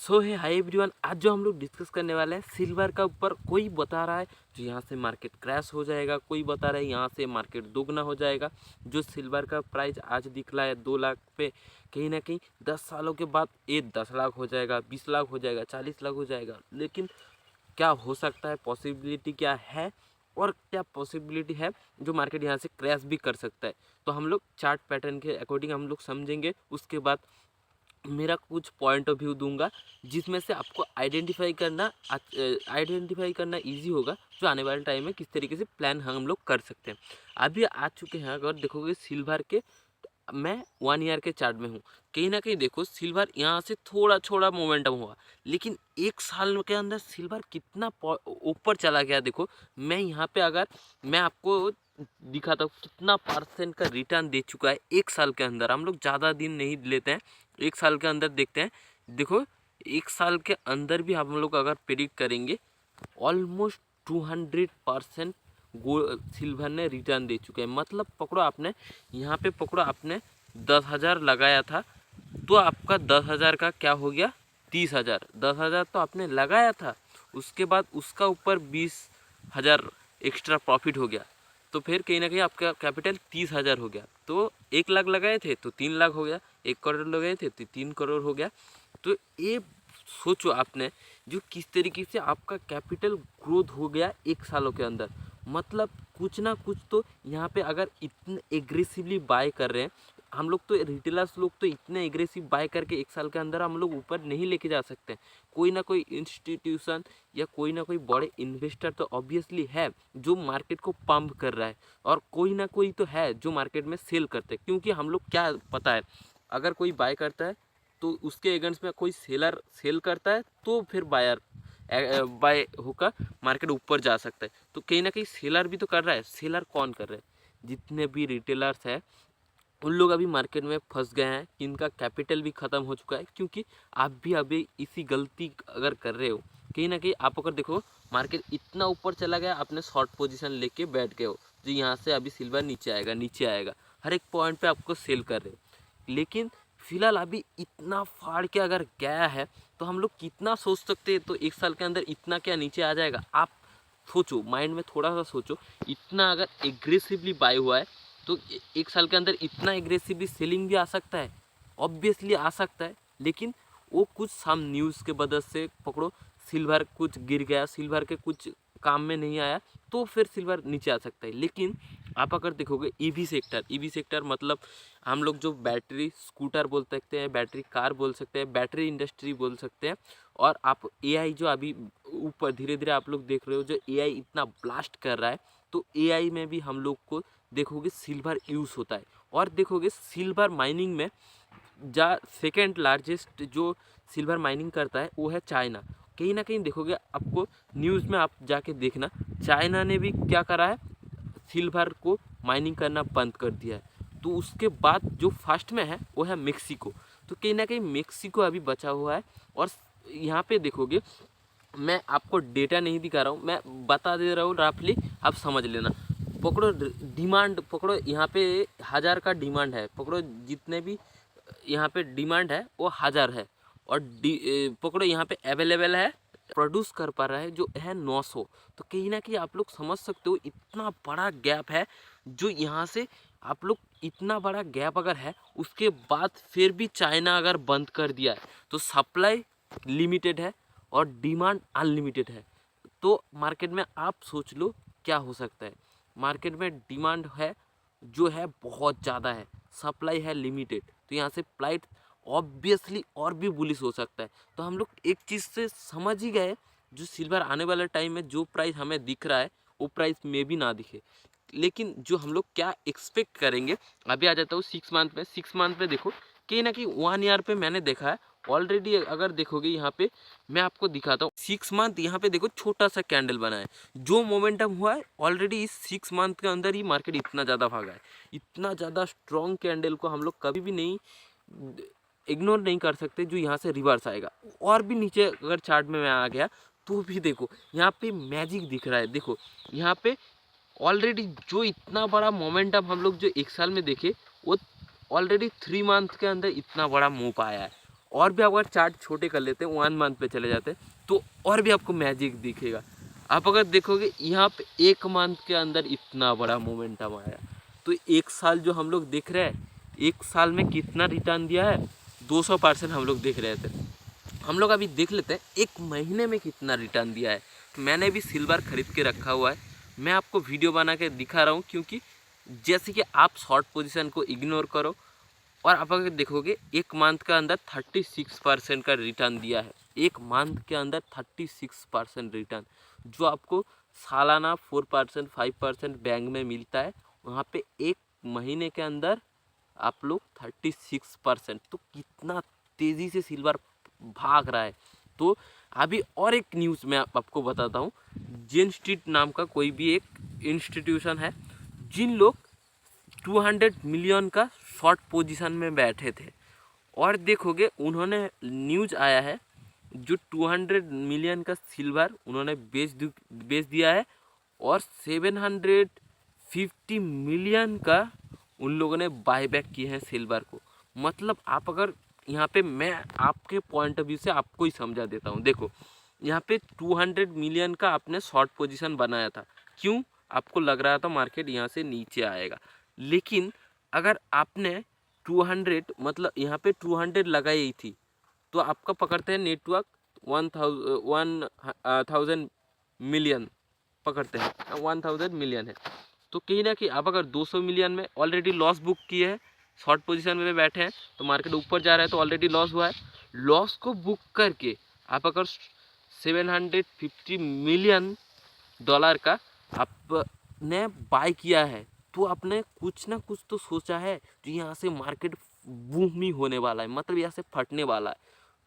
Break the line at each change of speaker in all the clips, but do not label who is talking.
सो है hi everyone, आज जो हम लोग डिस्कस करने वाले हैं सिल्वर का ऊपर। कोई बता रहा है जो यहाँ से मार्केट क्रैश हो जाएगा, कोई बता रहा है यहाँ से मार्केट दोगुना हो जाएगा। जो सिल्वर का प्राइस आज दिख रहा है 2 लाख पे, कहीं ना कहीं 10 सालों के बाद ये 10 लाख हो जाएगा, 20 लाख हो जाएगा, 40 लाख हो जाएगा। लेकिन क्या हो सकता है, पॉसिबिलिटी क्या है और क्या पॉसिबिलिटी है जो मार्केट यहाँ से क्रैश भी कर सकता है। तो हम लोग चार्ट पैटर्न के अकॉर्डिंग हम लोग समझेंगे, उसके बाद मेरा कुछ पॉइंट ऑफ व्यू दूंगा जिसमें से आपको आइडेंटिफाई करना इजी होगा जो आने वाले टाइम में किस तरीके से प्लान हम लोग कर सकते हैं। अभी आ चुके हैं, अगर देखोगे सिल्वर के, मैं 1 ईयर के चार्ट में हूँ। कहीं ना कहीं देखो सिल्वर यहाँ से थोड़ा थोड़ा मोमेंटम हुआ, लेकिन 1 साल के अंदर सिल्वर कितना ऊपर चला गया। देखो मैं यहाँ पे अगर मैं आपको दिखाता हूँ कितना % का रिटर्न दे चुका है 1 साल के अंदर। हम लोग ज़्यादा दिन नहीं लेते हैं, 1 साल के अंदर देखते हैं। देखो 1 साल के अंदर भी हम लोग अगर प्रेडिक्ट करेंगे ऑलमोस्ट 200% सिल्वर ने रिटर्न दे चुके हैं। मतलब पकड़ो आपने यहाँ पे पकड़ो आपने 10,000 लगाया था, तो आपका 10,000 का क्या हो गया 30,000। 10,000 तो आपने लगाया था, उसके बाद उसका ऊपर 20,000 एक्स्ट्रा प्रॉफिट हो गया, तो फिर कहीं ना कहीं आपका कैपिटल 30,000 हो गया। तो 1 लाख लगाए थे तो 3 लाख हो गया, 1 करोड़ लगाए थे तो 3 करोड़ हो गया। तो ये सोचो आपने जो किस तरीके से आपका कैपिटल ग्रोथ हो गया 1 सालों के अंदर। मतलब कुछ ना कुछ तो यहाँ पे अगर इतने एग्रेसिवली बाय कर रहे हैं हम लोग, तो रिटेलर्स लोग तो इतने एग्रेसिव बाय करके 1 साल के अंदर हम लोग ऊपर नहीं लेके जा सकते। कोई ना कोई इंस्टीट्यूशन या कोई ना कोई बड़े इन्वेस्टर तो ऑब्वियसली है जो मार्केट को पंप कर रहा है, और कोई ना कोई तो है जो मार्केट में सेल करते हैं। क्योंकि हम लोग क्या पता है, अगर कोई बाय करता है तो उसके अगेंस्ट में कोई सेलर सेल करता है तो फिर बायर बाय होकर मार्केट ऊपर जा सकता है। तो कहीं ना कहीं सेलर भी तो कर रहा है। सेलर कौन कर रहा है? जितने भी रिटेलर्स हैं उन लोग अभी मार्केट में फंस गए हैं, इनका कैपिटल भी ख़त्म हो चुका है। क्योंकि आप भी अभी इसी गलती अगर कर रहे हो, कहीं ना कहीं आप अगर देखो मार्केट इतना ऊपर चला गया, आपने शॉर्ट पोजीशन लेके बैठ गए हो जो यहाँ से अभी सिल्वर नीचे आएगा नीचे आएगा, हर एक पॉइंट पे आपको सेल कर रहे हो। लेकिन फिलहाल अभी इतना फाड़ के अगर गया है तो हम लोग कितना सोच सकते हैं, तो 1 साल के अंदर इतना क्या नीचे आ जाएगा। आप सोचो, माइंड में थोड़ा सा सोचो, इतना अगर एग्रेसिवली बाय हुआ है तो 1 साल के अंदर इतना एग्रेसिवली सेलिंग भी आ सकता है, ऑब्वियसली आ सकता है। लेकिन वो कुछ सम न्यूज़ के वजह से पकड़ो सिल्वर कुछ गिर गया, सिल्वर के कुछ काम में नहीं आया, तो फिर सिल्वर नीचे आ सकता है। लेकिन आप अगर देखोगे ईवी सेक्टर मतलब हम लोग जो बैटरी स्कूटर बोल सकते हैं, बैटरी कार बोल सकते हैं, बैटरी इंडस्ट्री बोल सकते हैं। और आप एआई जो अभी ऊपर धीरे धीरे आप लोग देख रहे हो, जो एआई इतना ब्लास्ट कर रहा है, तो एआई में भी हम लोग को देखोगे सिल्वर यूज़ होता है। और देखोगे सिल्वर माइनिंग में जा सेकेंड लार्जेस्ट जो सिल्वर माइनिंग करता है वो है चाइना। कहीं ना कहीं देखोगे आपको न्यूज़ में आप जाके देखना, चाइना ने भी क्या करा है, सिल्वर को माइनिंग करना बंद कर दिया है। तो उसके बाद जो फर्स्ट में है वो है मेक्सिको। तो कहीं ना कहीं मेक्सिको अभी बचा हुआ है। और यहाँ पे देखोगे, मैं आपको डेटा नहीं दिखा रहा हूँ, मैं बता दे रहा हूँ रफली, आप समझ लेना। पकड़ो डिमांड, पकड़ो यहाँ पे 1,000 का डिमांड है, पकड़ो जितने भी यहाँ पे डिमांड है वो 1,000 है। और पकड़ो यहाँ पे अवेलेबल है, प्रोड्यूस कर पा रहा है जो है 900। तो कहीं ना कहीं आप लोग समझ सकते हो इतना बड़ा गैप है। जो यहाँ से आप लोग इतना बड़ा गैप अगर है, उसके बाद फिर भी चाइना अगर बंद कर दिया है तो सप्लाई लिमिटेड है और डिमांड अनलिमिटेड है। तो मार्केट में आप सोच लो क्या हो सकता है। मार्केट में डिमांड है जो है बहुत ज़्यादा है, सप्लाई है लिमिटेड, तो यहाँ से प्राइस ऑब्वियसली और भी बुलिश हो सकता है। तो हम लोग एक चीज़ से समझ ही गए, जो सिल्वर आने वाले टाइम में जो प्राइस हमें दिख रहा है वो प्राइस में भी ना दिखे। लेकिन जो हम लोग क्या एक्सपेक्ट करेंगे, अभी आ जाता हूँ 6 मंथ में। 6 मंथ में देखो कहीं ना कहीं 1 ईयर पे मैंने देखा है ऑलरेडी। अगर देखोगे यहाँ पे मैं आपको दिखाता हूँ 6 मंथ, यहाँ पे देखो छोटा सा कैंडल बना है। जो मोमेंटम हुआ है ऑलरेडी इस 6 मंथ के अंदर ही मार्केट इतना ज़्यादा भागा है। इतना ज़्यादा स्ट्रॉन्ग कैंडल को हम लोग कभी भी नहीं इग्नोर नहीं कर सकते जो यहाँ से रिवर्स आएगा। और भी नीचे अगर चार्ट में मैं आ गया तो भी देखो यहाँ पे मैजिक दिख रहा है। देखो यहाँ पे ऑलरेडी जो इतना बड़ा मोमेंटम हम लोग जो 1 साल में देखे, वो ऑलरेडी 3 मंथ के अंदर इतना बड़ा मूव आया है। और भी अगर चार्ट छोटे कर लेते हैं, 1 मंथ पे चले जाते हैं, तो और भी आपको मैजिक दिखेगा। आप अगर देखोगे यहाँ पे 1 मंथ के अंदर इतना बड़ा मोमेंटम आया, तो 1 साल जो हम लोग देख रहे हैं, 1 साल में कितना रिटर्न दिया है, 200% हम लोग देख रहे थे। हम लोग अभी देख लेते हैं 1 महीने में कितना रिटर्न दिया है। मैंने भी सिल्वर खरीद के रखा हुआ है, मैं आपको वीडियो बना के दिखा रहा हूँ, क्योंकि जैसे कि आप शॉर्ट पोजीशन को इग्नोर करो और आप अगर देखोगे 1 मंथ के अंदर 36% का रिटर्न दिया है। 1 मंथ के अंदर 36% रिटर्न, जो आपको सालाना 4% 5% बैंक में मिलता है, वहाँ पे 1 महीने के अंदर आप लोग 36%, तो कितना तेज़ी से सिल्वर भाग रहा है। तो अभी और एक न्यूज़ मैं आपको बताता हूँ। जेन स्ट्रीट नाम का कोई भी एक इंस्टीट्यूशन है, जिन लोग 200 मिलियन का शॉर्ट पोजीशन में बैठे थे, और देखोगे उन्होंने न्यूज़ आया है जो 200 मिलियन का सिल्वर उन्होंने बेच दिया है, और 750 मिलियन का उन लोगों ने बायबैक किए हैं सिल्वर को। मतलब आप अगर यहाँ पे, मैं आपके पॉइंट ऑफ व्यू से आपको ही समझा देता हूँ। देखो यहाँ पे 200 मिलियन का आपने शॉर्ट पोजीशन बनाया था, क्यों? आपको लग रहा था मार्केट यहाँ से नीचे आएगा, लेकिन अगर आपने 200 मतलब यहाँ पे 200 लगाई थी, तो आपका पकड़ते हैं नेटवर्क 1000 मिलियन पकड़ते हैं, 1000 मिलियन है। तो कहीं ना कहीं आप अगर 200 मिलियन में ऑलरेडी लॉस बुक किए हैं, शॉर्ट पोजीशन में बैठे हैं, तो मार्केट ऊपर जा रहा है तो ऑलरेडी लॉस हुआ है। लॉस को बुक करके आप अगर 750 मिलियन डॉलर का आपने बाय किया है, तो आपने कुछ ना कुछ तो सोचा है जो यहाँ से मार्केट बूम ही होने वाला है, मतलब यहाँ से फटने वाला है।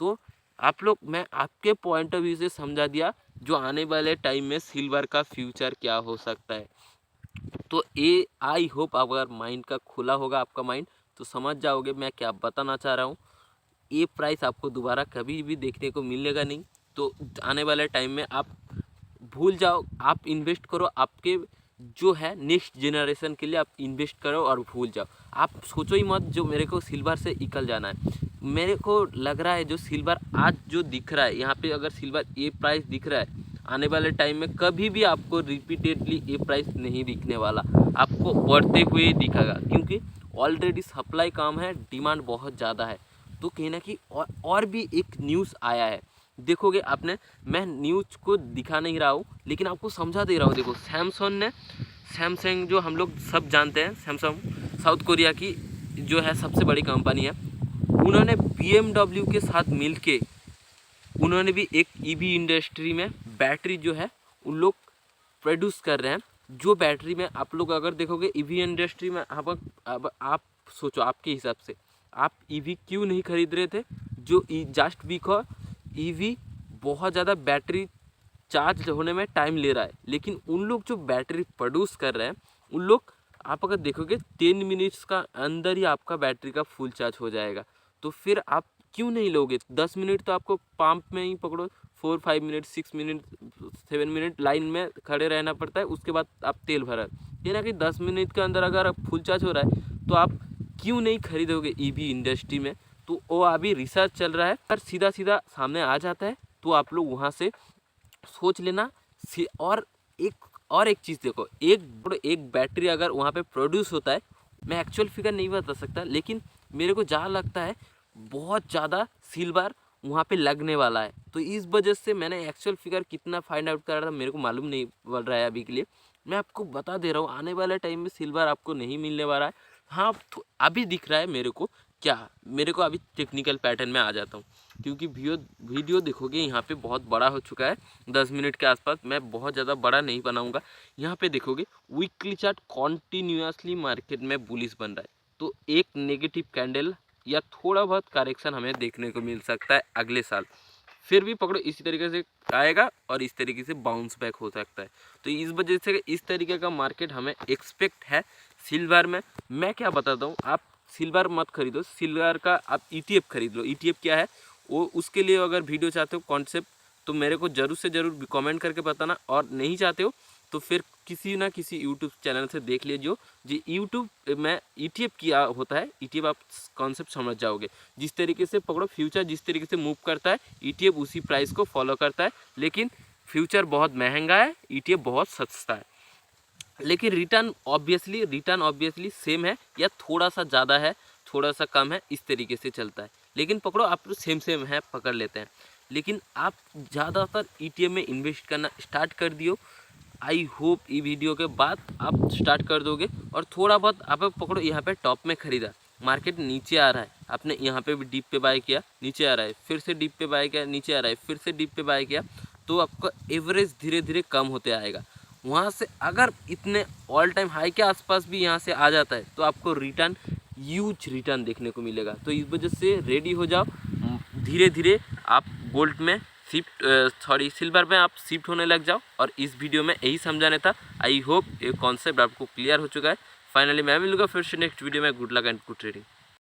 तो आप लोग, मैं आपके पॉइंट ऑफ व्यू से समझा दिया जो आने वाले टाइम में सिल्वर का फ्यूचर क्या हो सकता है। तो ये आई होप अगर माइंड का खुला होगा आपका माइंड, तो समझ जाओगे मैं क्या बताना चाह रहा हूँ। ये प्राइस आपको दोबारा कभी भी देखने को मिलेगा नहीं। तो आने वाले टाइम में आप भूल जाओ, आप इन्वेस्ट करो, आपके जो है नेक्स्ट जनरेशन के लिए आप इन्वेस्ट करो और भूल जाओ। आप सोचो ही मत जो मेरे को सिल्वर से निकल जाना है। मेरे को लग रहा है जो सिल्वर आज जो दिख रहा है यहाँ पे, अगर सिल्वर ये प्राइस दिख रहा है, आने वाले टाइम में कभी भी आपको रिपीटेडली ये प्राइस नहीं दिखने वाला, आपको बढ़ते हुए दिखेगा, क्योंकि ऑलरेडी सप्लाई कम है, डिमांड बहुत ज़्यादा है। तो कहीं ना कहीं और भी एक न्यूज़ आया है, देखोगे आपने, मैं न्यूज़ को दिखा नहीं रहा हूँ लेकिन आपको समझा दे रहा हूँ। देखो सैमसंग जो हम लोग सब जानते हैं, सैमसंग साउथ कोरिया की जो है सबसे बड़ी कंपनी है, उन्होंने BMW के साथ मिलके उन्होंने भी एक EV इंडस्ट्री में बैटरी जो है उन लोग प्रोड्यूस कर रहे हैं। जो बैटरी में आप लोग अगर देखोगे EV इंडस्ट्री में, अब आप सोचो आपके हिसाब से आप EV क्यों नहीं खरीद रहे थे, जो जस्ट बिकॉज EV बहुत ज़्यादा बैटरी चार्ज होने में टाइम ले रहा है, लेकिन उन लोग जो बैटरी प्रोड्यूस कर रहे हैं, उन लोग आप अगर देखोगे 10 मिनट्स का अंदर ही आपका बैटरी का फुल चार्ज हो जाएगा। तो फिर आप क्यों नहीं लोगे? 10 मिनट तो आपको पंप में ही पकड़ो, 4-5 मिनट 6 मिनट 7 मिनट लाइन में खड़े रहना पड़ता है, उसके बाद आप तेल भरा। ये ना कि 10 मिनट के अंदर अगर फुल चार्ज हो रहा है, तो आप क्यों नहीं खरीदोगे EV इंडस्ट्री में? तो वो अभी रिसर्च चल रहा है, और सीधा सीधा सामने आ जाता है, तो आप लोग वहाँ से सोच लेना। और एक चीज़ देखो, एक बैटरी अगर वहाँ पे प्रोड्यूस होता है, मैं एक्चुअल फिगर नहीं बता सकता, लेकिन मेरे को जहाँ लगता है बहुत ज़्यादा सिल्वर वहाँ पे लगने वाला है। तो इस वजह से मैंने एक्चुअल फिगर कितना फाइंड आउट कर रहा था, मेरे को मालूम नहीं पड़ रहा है अभी के लिए। मैं आपको बता दे रहा हूँ, आने वाले टाइम में सिल्वर आपको नहीं मिलने वाला है। हाँ, तो अभी दिख रहा है मेरे को, मेरे को अभी टेक्निकल पैटर्न में आ जाता हूँ, क्योंकि वीडियो देखोगे यहाँ पे बहुत बड़ा हो चुका है, 10 मिनट के आसपास। मैं बहुत ज़्यादा बड़ा नहीं बनाऊँगा। यहाँ पे देखोगे वीकली चार्ट कॉन्टीन्यूसली मार्केट में बुलिश बन रहा है, तो एक नेगेटिव कैंडल या थोड़ा बहुत करेक्शन हमें देखने को मिल सकता है अगले साल। फिर भी पकड़ो इसी तरीके से आएगा और इस तरीके से बाउंस बैक हो सकता है। तो इस वजह से इस तरीके का मार्केट हमें एक्सपेक्ट है सिल्वर में। मैं क्या बताता हूँ, आप सिल्वर मत खरीदो, सिल्वर का आप ETF खरीद लो। ETF क्या है वो, उसके लिए अगर वीडियो चाहते हो कॉन्सेप्ट, तो मेरे को ज़रूर से ज़रूर कमेंट करके बताना, और नहीं चाहते हो तो फिर किसी ना किसी यूट्यूब चैनल से देख लीजिए जी यूट्यूब में ETF क्या होता है। ETF आप कॉन्सेप्ट समझ जाओगे। जिस तरीके से पकड़ो फ्यूचर जिस तरीके से मूव करता है ETF उसी प्राइस को फॉलो करता है, लेकिन फ्यूचर बहुत महंगा है, ETF बहुत सस्ता है। लेकिन रिटर्न ऑब्वियसली सेम है या थोड़ा सा ज़्यादा है, थोड़ा सा कम है, इस तरीके से चलता है। लेकिन पकड़ो आप तो सेम है, पकड़ लेते हैं। लेकिन आप ज़्यादातर ETF में इन्वेस्ट करना स्टार्ट कर दियो। आई होप ये वीडियो के बाद आप स्टार्ट कर दोगे। और थोड़ा बहुत आप पकड़ो, यहाँ पे टॉप में खरीदा, मार्केट नीचे आ रहा है, आपने यहाँ पे भी डीप पे बाय किया, नीचे आ रहा है, फिर से डीप पे बाय किया, नीचे आ रहा है, फिर से डीप पे बाय किया, तो आपका एवरेज धीरे धीरे कम होते आएगा। वहाँ से अगर इतने ऑल टाइम हाई के आसपास भी यहाँ से आ जाता है तो आपको रिटर्न ह्यूज रिटर्न देखने को मिलेगा। तो इस वजह से रेडी हो जाओ, धीरे धीरे आप गोल्ड में सिल्वर में आप शिफ्ट होने लग जाओ। और इस वीडियो में यही समझाने था। आई होप ये कॉन्सेप्ट आपको क्लियर हो चुका है। फाइनली मैं मिलूंगा फिर से नेक्स्ट वीडियो में। Good luck and good trading.